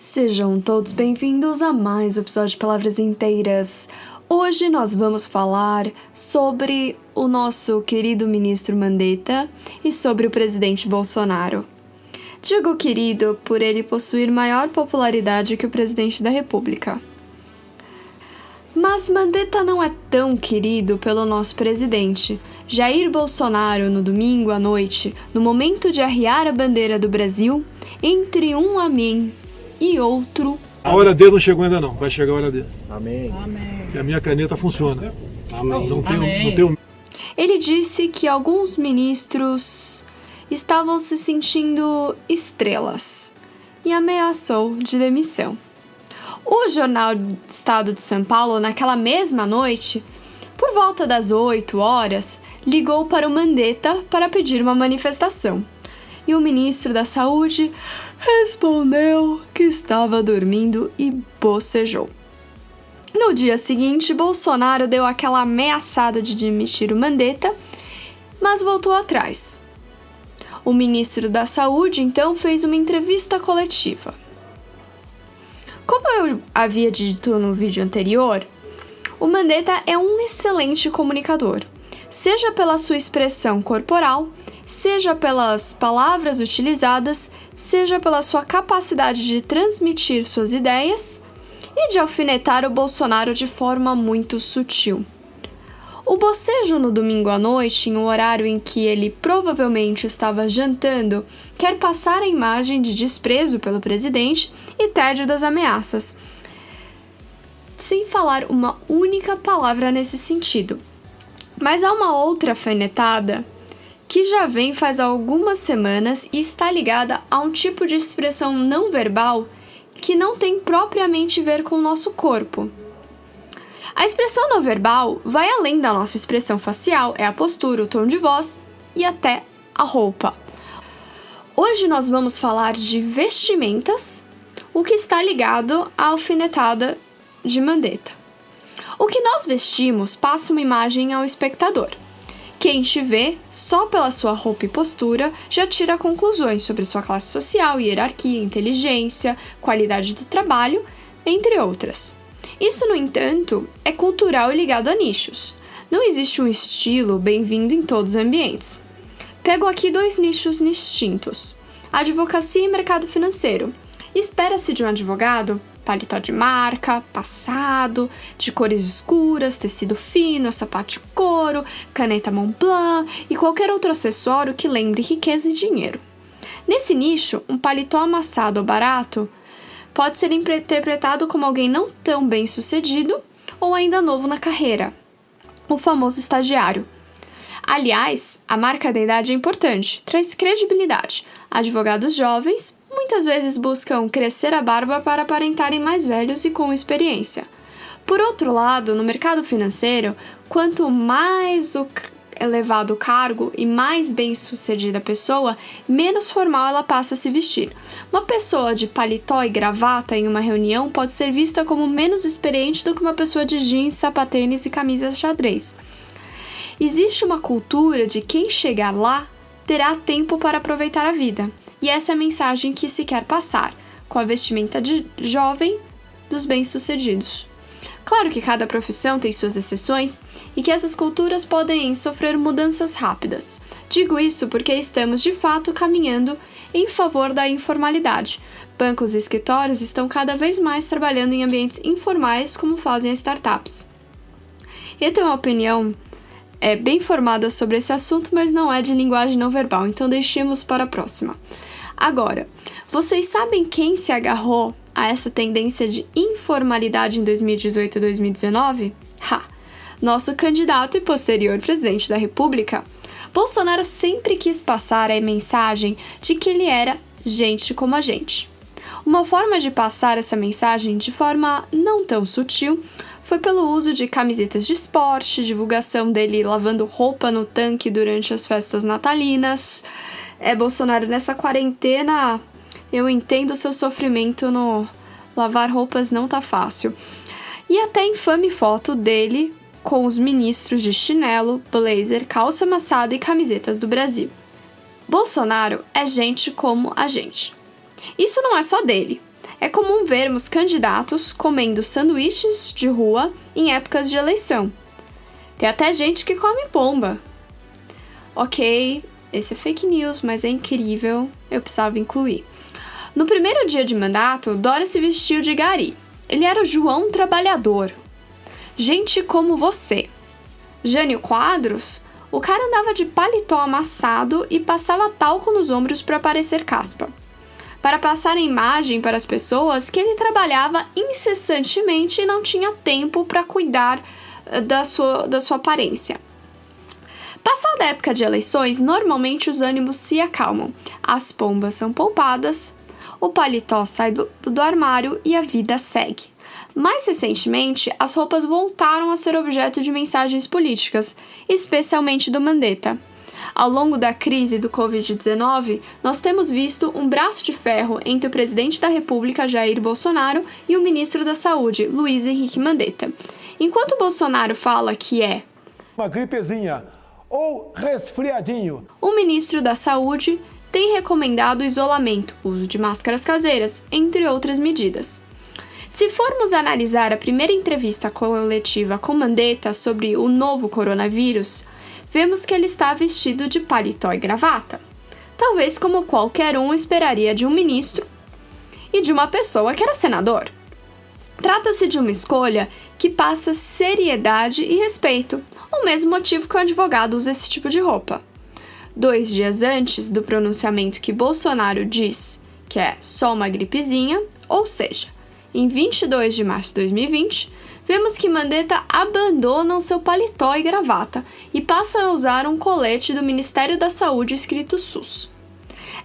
Sejam todos bem-vindos a mais um episódio de Palavras Inteiras. Hoje nós vamos falar sobre o nosso querido ministro Mandetta e sobre o presidente Bolsonaro. Digo querido por ele possuir maior popularidade que o presidente da República. Mas Mandetta não é tão querido pelo nosso presidente. Jair Bolsonaro, no domingo à noite, no momento de arriar a bandeira do Brasil, entre um amém e outro... A hora dele não chegou ainda não, vai chegar a hora dele. Amém. E a minha caneta funciona. Amém. Não tenho... Ele disse que alguns ministros estavam se sentindo estrelas e ameaçou de demissão. O jornal Estado de São Paulo, naquela mesma noite, por volta das 8 horas, ligou para o Mandetta para pedir uma manifestação. E o ministro da Saúde respondeu que estava dormindo e bocejou. No dia seguinte, Bolsonaro deu aquela ameaçada de demitir o Mandetta, mas voltou atrás. O ministro da Saúde, então, fez uma entrevista coletiva. Como eu havia dito no vídeo anterior, o Mandetta é um excelente comunicador, seja pela sua expressão corporal, seja pelas palavras utilizadas, seja pela sua capacidade de transmitir suas ideias e de alfinetar o Bolsonaro de forma muito sutil. O bocejo no domingo à noite, em um horário em que ele provavelmente estava jantando, quer passar a imagem de desprezo pelo presidente e tédio das ameaças, sem falar uma única palavra nesse sentido. Mas há uma outra alfinetada que já vem faz algumas semanas e está ligada a um tipo de expressão não verbal que não tem propriamente a ver com o nosso corpo. A expressão não verbal vai além da nossa expressão facial, é a postura, o tom de voz e até a roupa. Hoje nós vamos falar de vestimentas, o que está ligado à alfinetada de Mandetta. O que nós vestimos passa uma imagem ao espectador. Quem te vê, só pela sua roupa e postura, já tira conclusões sobre sua classe social, hierarquia, inteligência, qualidade do trabalho, entre outras. Isso, no entanto, é cultural e ligado a nichos. Não existe um estilo bem-vindo em todos os ambientes. Pego aqui dois nichos distintos: advocacia e mercado financeiro. Espera-se de um advogado paletó de marca, passado, de cores escuras, tecido fino, sapato de couro, caneta Montblanc e qualquer outro acessório que lembre riqueza e dinheiro. Nesse nicho, um paletó amassado ou barato pode ser interpretado como alguém não tão bem sucedido ou ainda novo na carreira, o famoso estagiário. Aliás, a marca da idade é importante, traz credibilidade. Advogados jovens muitas vezes buscam crescer a barba para aparentarem mais velhos e com experiência. Por outro lado, no mercado financeiro, quanto mais elevado o cargo e mais bem-sucedida a pessoa, menos formal ela passa a se vestir. Uma pessoa de paletó e gravata em uma reunião pode ser vista como menos experiente do que uma pessoa de jeans, sapatênis e camisas xadrez. Existe uma cultura de quem chegar lá terá tempo para aproveitar a vida. E essa é a mensagem que se quer passar, com a vestimenta de jovem dos bem-sucedidos. Claro que cada profissão tem suas exceções e que essas culturas podem sofrer mudanças rápidas. Digo isso porque estamos, de fato, caminhando em favor da informalidade. Bancos e escritórios estão cada vez mais trabalhando em ambientes informais, como fazem as startups. Eu tenho uma opinião bem formada sobre esse assunto, mas não é de linguagem não verbal, então deixemos para a próxima. Agora, vocês sabem quem se agarrou a essa tendência de informalidade em 2018 e 2019? Nosso candidato e posterior presidente da República. Bolsonaro sempre quis passar a mensagem de que ele era gente como a gente. Uma forma de passar essa mensagem de forma não tão sutil foi pelo uso de camisetas de esporte, divulgação dele lavando roupa no tanque durante as festas natalinas. Bolsonaro, nessa quarentena, eu entendo o seu sofrimento no lavar roupas, não tá fácil. E até a infame foto dele com os ministros de chinelo, blazer, calça amassada e camisetas do Brasil. Bolsonaro é gente como a gente. Isso não é só dele. É comum vermos candidatos comendo sanduíches de rua em épocas de eleição. Tem até gente que come pomba. Ok, esse é fake news, mas é incrível, eu precisava incluir. No primeiro dia de mandato, Dória se vestiu de gari. Ele era o João Trabalhador. Gente como você. Jânio Quadros, o cara andava de paletó amassado e passava talco nos ombros para parecer caspa, para passar a imagem para as pessoas que ele trabalhava incessantemente e não tinha tempo para cuidar da sua aparência. Passada a época de eleições, normalmente os ânimos se acalmam, as pombas são poupadas, o paletó sai do armário e a vida segue. Mais recentemente, as roupas voltaram a ser objeto de mensagens políticas, especialmente do Mandetta. Ao longo da crise do Covid-19, nós temos visto um braço de ferro entre o presidente da República, Jair Bolsonaro, e o ministro da Saúde, Luiz Henrique Mandetta. Enquanto Bolsonaro fala que é uma gripezinha ou resfriadinho, o ministro da Saúde tem recomendado o isolamento, uso de máscaras caseiras, entre outras medidas. Se formos analisar a primeira entrevista coletiva com Mandetta sobre o novo coronavírus, vemos que ele está vestido de paletó e gravata, talvez como qualquer um esperaria de um ministro e de uma pessoa que era senador. Trata-se de uma escolha que passa seriedade e respeito, o mesmo motivo que o advogado usa esse tipo de roupa. 2 dias antes do pronunciamento que Bolsonaro diz que é só uma gripezinha, ou seja, em 22 de março de 2020, vemos que Mandetta abandona o seu paletó e gravata e passa a usar um colete do Ministério da Saúde escrito SUS.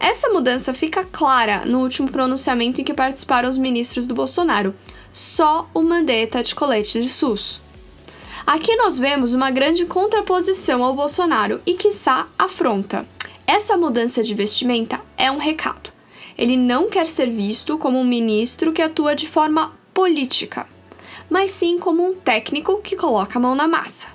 Essa mudança fica clara no último pronunciamento em que participaram os ministros do Bolsonaro, só o Mandetta de colete de SUS. Aqui nós vemos uma grande contraposição ao Bolsonaro e, quiçá, afronta. Essa mudança de vestimenta é um recado. Ele não quer ser visto como um ministro que atua de forma política, mas sim como um técnico que coloca a mão na massa.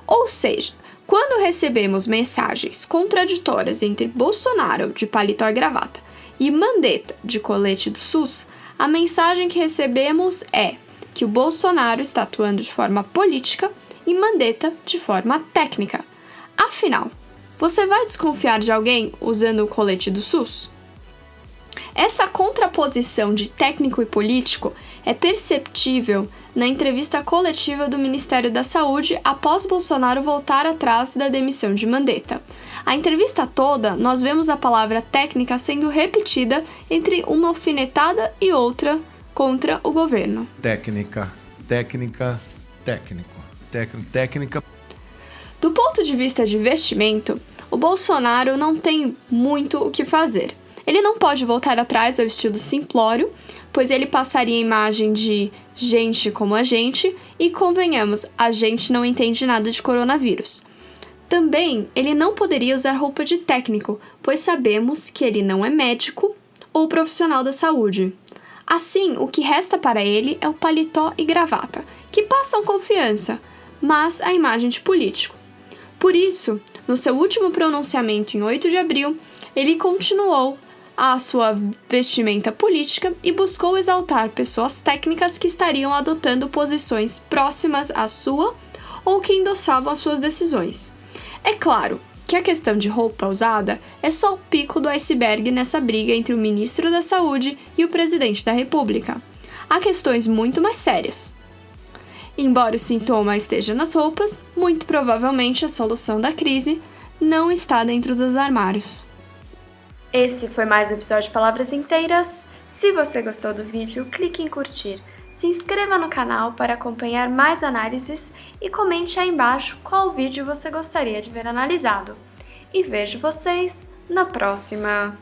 Ou seja, quando recebemos mensagens contraditórias entre Bolsonaro, de paletó e gravata, e Mandetta, de colete do SUS, a mensagem que recebemos é que o Bolsonaro está atuando de forma política e Mandetta de forma técnica. Afinal, você vai desconfiar de alguém usando o colete do SUS? Essa contraposição de técnico e político é perceptível na entrevista coletiva do Ministério da Saúde após Bolsonaro voltar atrás da demissão de Mandetta. A entrevista toda, nós vemos a palavra técnica sendo repetida entre uma alfinetada e outra contra o governo. Técnica. Do ponto de vista de vestimento, o Bolsonaro não tem muito o que fazer. Ele não pode voltar atrás ao estilo simplório, pois ele passaria a imagem de gente como a gente e, convenhamos, a gente não entende nada de coronavírus. Também, ele não poderia usar roupa de técnico, pois sabemos que ele não é médico ou profissional da saúde. Assim, o que resta para ele é o paletó e gravata, que passam confiança, mas a imagem de político. Por isso, no seu último pronunciamento em 8 de abril, ele continuou a sua vestimenta política e buscou exaltar pessoas técnicas que estariam adotando posições próximas à sua ou que endossavam as suas decisões. É claro que a questão de roupa usada é só o pico do iceberg nessa briga entre o ministro da Saúde e o presidente da República. Há questões muito mais sérias. Embora o sintoma esteja nas roupas, muito provavelmente a solução da crise não está dentro dos armários. Esse foi mais um episódio de Palavras Inteiras. Se você gostou do vídeo, clique em curtir. Se inscreva no canal para acompanhar mais análises e comente aí embaixo qual vídeo você gostaria de ver analisado. E vejo vocês na próxima!